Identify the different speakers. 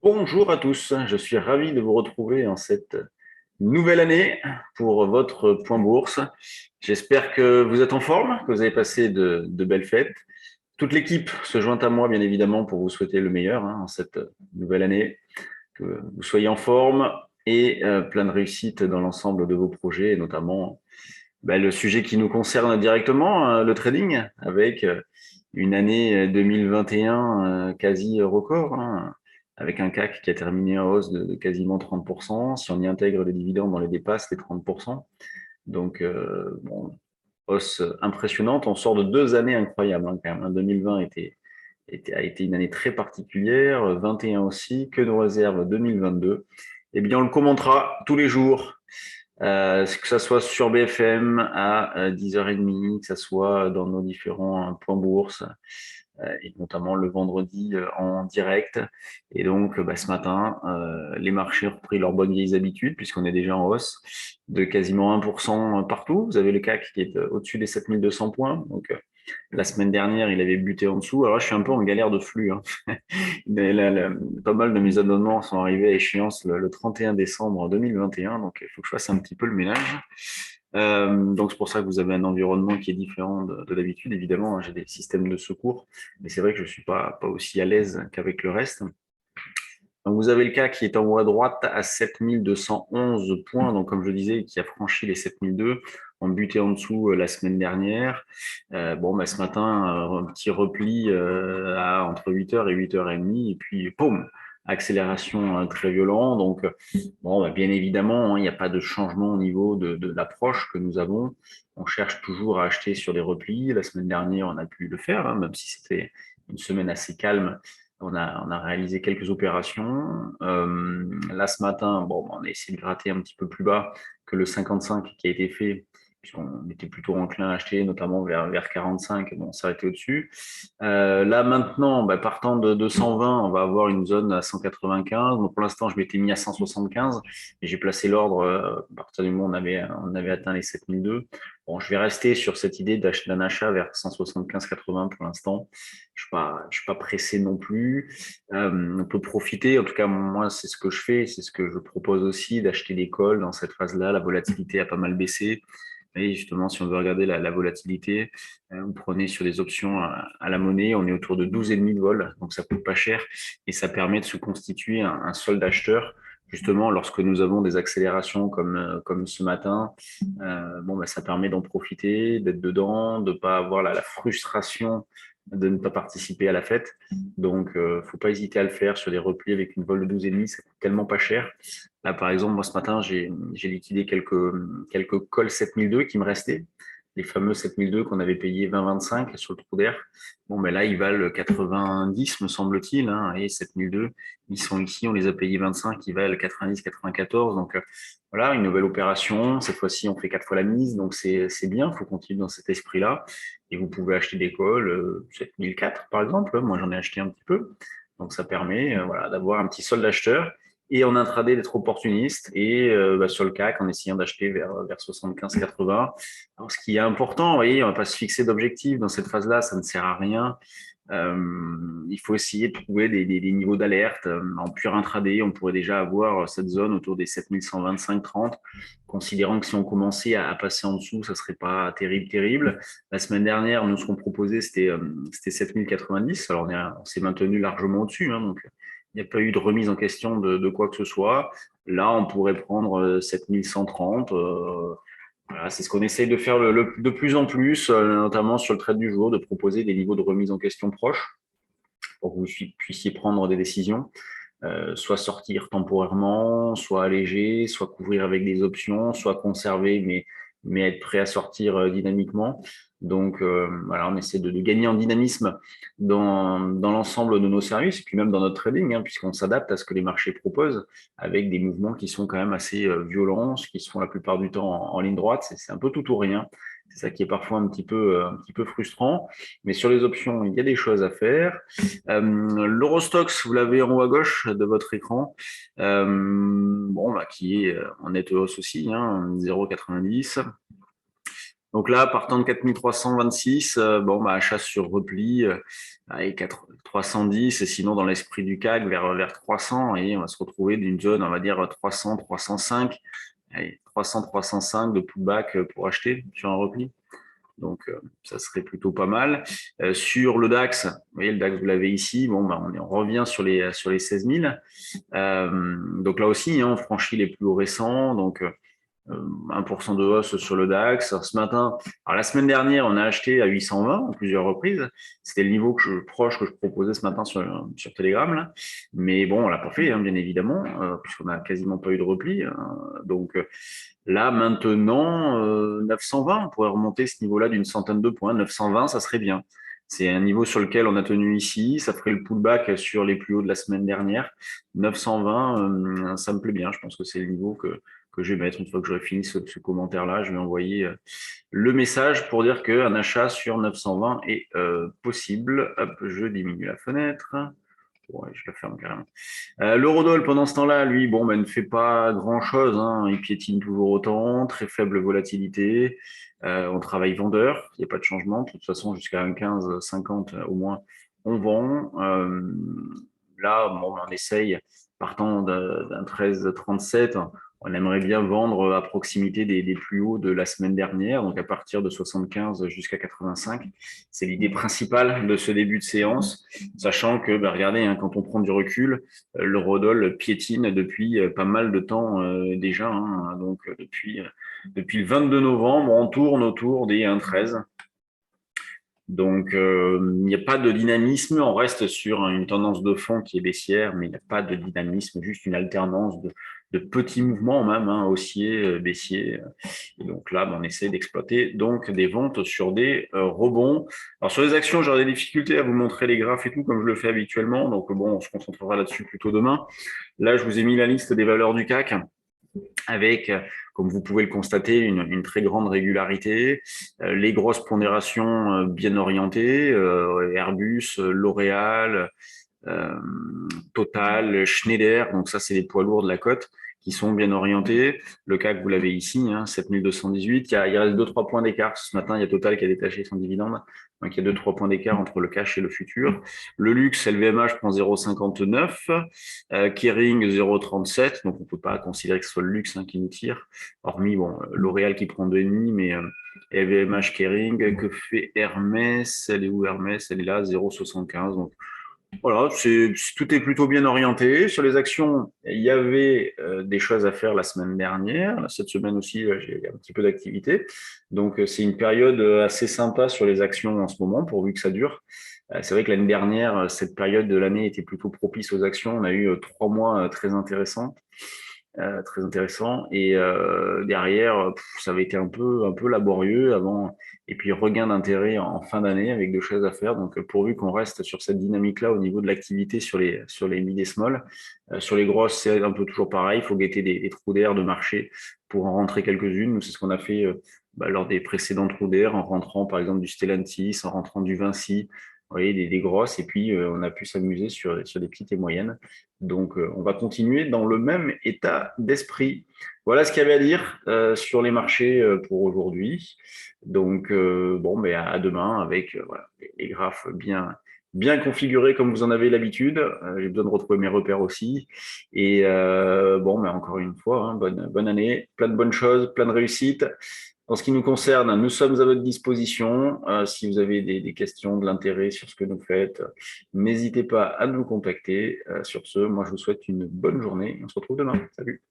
Speaker 1: Bonjour à tous, je suis ravi de vous retrouver en cette nouvelle année pour votre point bourse. J'espère que vous êtes en forme, que vous avez passé de belles fêtes. Toute l'équipe se joint à moi, bien évidemment, pour vous souhaiter le meilleur en cette nouvelle année, que vous soyez en forme et plein de réussite dans l'ensemble de vos projets, et notamment le sujet qui nous concerne directement, le trading, avec une année 2021 quasi record, avec un CAC qui a terminé en hausse de quasiment 30%. Si on y intègre les dividendes, on les dépasse les 30%. Donc, hausse impressionnante. On sort de 2 années incroyables quand même. 2020 a été une année très particulière, 21 aussi, que nous réserve 2022. Eh bien, on le commentera tous les jours, que ça soit sur BFM à 10h30, que ça soit dans nos différents points bourse, et notamment le vendredi en direct. Et donc, ce matin, les marchés ont repris leurs bonnes vieilles habitudes, puisqu'on est déjà en hausse de quasiment 1% partout. Vous avez le CAC qui est au-dessus des 7200 points. Donc, la semaine dernière, il avait buté en dessous. Alors là, je suis un peu en galère de flux. Pas mal de mes abonnements sont arrivés à échéance le 31 décembre 2021. Donc, il faut que je fasse un petit peu le ménage. Donc, c'est pour ça que vous avez un environnement qui est différent de d'habitude. Évidemment, j'ai des systèmes de secours, mais c'est vrai que je ne suis pas aussi à l'aise qu'avec le reste. Donc, vous avez le cas qui est en haut à droite à 7211 points, donc comme je disais, qui a franchi les 7002, on butait en dessous la semaine dernière. Ce matin, un petit repli à entre 8h et 8h30, et puis, boum, accélération très violente. Donc, bien évidemment, il n'y a pas de changement au niveau de l'approche que nous avons. On cherche toujours à acheter sur des replis. La semaine dernière, on a pu le faire, même si c'était une semaine assez calme. On a réalisé quelques opérations. Là, ce matin, on a essayé de gratter un petit peu plus bas que le 55 qui a été fait, puisqu'on était plutôt enclin à acheter, notamment vers 45. Bon, on s'est arrêté au-dessus. Là, maintenant, partant de 120, on va avoir une zone à 195. Donc, pour l'instant, je m'étais mis à 175 et j'ai placé l'ordre à partir du moment où on avait atteint les 7002. Bon, je vais rester sur cette idée d'un achat vers 175,80 pour l'instant. Je suis pas pressé non plus. On peut profiter, en tout cas, moi, c'est ce que je fais, c'est ce que je propose aussi, d'acheter des calls dans cette phase-là. La volatilité a pas mal baissé. Et justement, si on veut regarder la volatilité, vous prenez sur des options à la monnaie, on est autour de 12,5 de vol, donc ça coûte pas cher et ça permet de se constituer un solde acheteur. Justement, lorsque nous avons des accélérations comme ce matin, ça permet d'en profiter, d'être dedans, de pas avoir la frustration de ne pas participer à la fête. Donc, faut pas hésiter à le faire sur des replis avec une vol de 12,5, ça coûte tellement pas cher. Là, par exemple, moi, ce matin, j'ai liquidé quelques calls 7002 qui me restaient, les fameux 7002 qu'on avait payé 20,25 sur le trou d'air. Là, ils valent 90, me semble-t-il, et 7002, ils sont ici, on les a payés 25, ils valent 90, 94. Donc, voilà, une nouvelle opération. Cette fois-ci, on fait 4 fois la mise, donc c'est bien, il faut continuer dans cet esprit-là. Et vous pouvez acheter des calls 7004, par exemple. Moi, j'en ai acheté un petit peu. Donc, ça permet d'avoir un petit solde acheteur et en intraday d'être opportuniste et sur le CAC en essayant d'acheter vers 75-80. Alors, ce qui est important, vous voyez, on ne va pas se fixer d'objectifs dans cette phase-là, ça ne sert à rien. Il faut essayer de trouver des niveaux d'alerte. En pur intraday, on pourrait déjà avoir cette zone autour des 7125-30, considérant que si on commençait à passer en dessous, ça serait pas terrible. La semaine dernière, nous, ce qu'on proposait, c'était 7090. Alors, on s'est maintenu largement au-dessus, donc il n'y a pas eu de remise en question de quoi que ce soit. Là, on pourrait prendre 7130. Voilà, c'est ce qu'on essaye de faire de plus en plus, notamment sur le trade du jour, de proposer des niveaux de remise en question proches pour que vous puissiez prendre des décisions, soit sortir temporairement, soit alléger, soit couvrir avec des options, soit conserver, mais être prêt à sortir dynamiquement. Donc voilà, on essaie de gagner en dynamisme dans l'ensemble de nos services, et puis même dans notre trading, puisqu'on s'adapte à ce que les marchés proposent, avec des mouvements qui sont quand même assez violents, qui sont la plupart du temps en ligne droite. C'est un peu tout ou rien. C'est ça qui est parfois un petit peu frustrant. Mais sur les options, il y a des choses à faire. L'Eurostoxx, vous l'avez en haut à gauche de votre écran, qui est en nette hausse aussi, 0,90. Donc là, partant de 4326, bon, bah, achat sur repli, avec 310, et sinon dans l'esprit du CAC vers 300, et on va se retrouver d'une zone, on va dire 300, 305, allez, 300, 305 de pullback pour acheter sur un repli. Donc, ça serait plutôt pas mal. Sur le DAX, vous voyez, le DAX, vous l'avez ici. Bon, bah, on revient sur les 16 000. Donc là aussi, hein, on franchit les plus hauts récents. Donc, 1% de hausse sur le DAX. Alors, ce matin, alors la semaine dernière, on a acheté à 820 à plusieurs reprises. C'était le niveau proche que je proposais ce matin sur Telegram. Là. Mais bon, on l'a pas fait, hein, bien évidemment, puisqu'on n'a quasiment pas eu de repli. Donc, là, maintenant, 920, on pourrait remonter ce niveau-là d'une centaine de points. 920, ça serait bien. C'est un niveau sur lequel on a tenu ici. Ça ferait le pullback sur les plus hauts de la semaine dernière. 920, ça me plaît bien. Je pense que c'est le niveau que je vais mettre. Une fois que j'aurai fini ce commentaire-là, je vais envoyer le message pour dire qu'un achat sur 920 est possible. Hop, je diminue la fenêtre. Ouais, je la ferme carrément. L'eurodoll, pendant ce temps-là, lui, bon, ben, ne fait pas grand-chose. Hein. Il piétine toujours autant, très faible volatilité. On travaille vendeur, il n'y a pas de changement. De toute façon, jusqu'à 1,1550 au moins, on vend. Là, bon, on essaye, partant d'un 13,37, on aimerait bien vendre à proximité des plus hauts de la semaine dernière, donc à partir de 75 jusqu'à 85. C'est l'idée principale de ce début de séance, sachant que, bah, regardez, hein, quand on prend du recul, l'eurodoll piétine depuis pas mal de temps déjà. Hein, donc, depuis le 22 novembre, on tourne autour des 1,13. Donc, il n'y a pas de dynamisme. On reste sur une tendance de fond qui est baissière, mais il n'y a pas de dynamisme, juste une alternance de petits mouvements même, hein, haussiers, baissiers. Et donc là, on essaie d'exploiter donc des ventes sur des rebonds. Alors sur les actions, j'aurai des difficultés à vous montrer les graphes et tout comme je le fais habituellement. Donc bon, on se concentrera là-dessus plutôt demain. Là, je vous ai mis la liste des valeurs du CAC avec, comme vous pouvez le constater, une très grande régularité, les grosses pondérations bien orientées, Airbus, L'Oréal, euh, Total, Schneider, donc ça c'est les poids lourds de la cote qui sont bien orientés. Le CAC, vous l'avez ici, hein, 7218. Il reste 2-3 points d'écart. Ce matin, il y a Total qui a détaché son dividende. Donc, il y a 2-3 points d'écart entre le cash et le futur. Le luxe, LVMH prend 0,59. Kering, 0,37. Donc, on ne peut pas considérer que ce soit le luxe qui nous tire. Hormis, bon, L'Oréal qui prend 2,5, mais LVMH, Kering. Que fait Hermès? Elle est où Hermès? Elle est là, 0,75. Donc, voilà, tout est plutôt bien orienté. Sur les actions, il y avait des choses à faire la semaine dernière. Cette semaine aussi, j'ai un petit peu d'activité. Donc, c'est une période assez sympa sur les actions en ce moment, pourvu que ça dure. C'est vrai que l'année dernière, cette période de l'année était plutôt propice aux actions. On a eu 3 mois très intéressants. Très intéressant. Et derrière, ça avait été un peu laborieux avant. Et puis regain d'intérêt en fin d'année avec des choses à faire. Donc pourvu qu'on reste sur cette dynamique-là au niveau de l'activité sur les mid et small. Sur les grosses, c'est un peu toujours pareil. Il faut guetter des trous d'air de marché pour en rentrer quelques-unes. Nous, c'est ce qu'on a fait lors des précédents trous d'air, en rentrant par exemple du Stellantis, en rentrant du Vinci. Vous voyez, des grosses, et puis on a pu s'amuser sur des petites et moyennes. Donc, on va continuer dans le même état d'esprit. Voilà ce qu'il y avait à dire sur les marchés pour aujourd'hui. Donc, bon, mais à demain avec voilà, les graphes bien configurés comme vous en avez l'habitude. J'ai besoin de retrouver mes repères aussi. Et bon, mais encore une fois, hein, bonne année, plein de bonnes choses, plein de réussites. En ce qui nous concerne, nous sommes à votre disposition. Si vous avez des questions, de l'intérêt sur ce que nous faites, n'hésitez pas à nous contacter. Sur ce, moi, je vous souhaite une bonne journée. On se retrouve demain. Salut.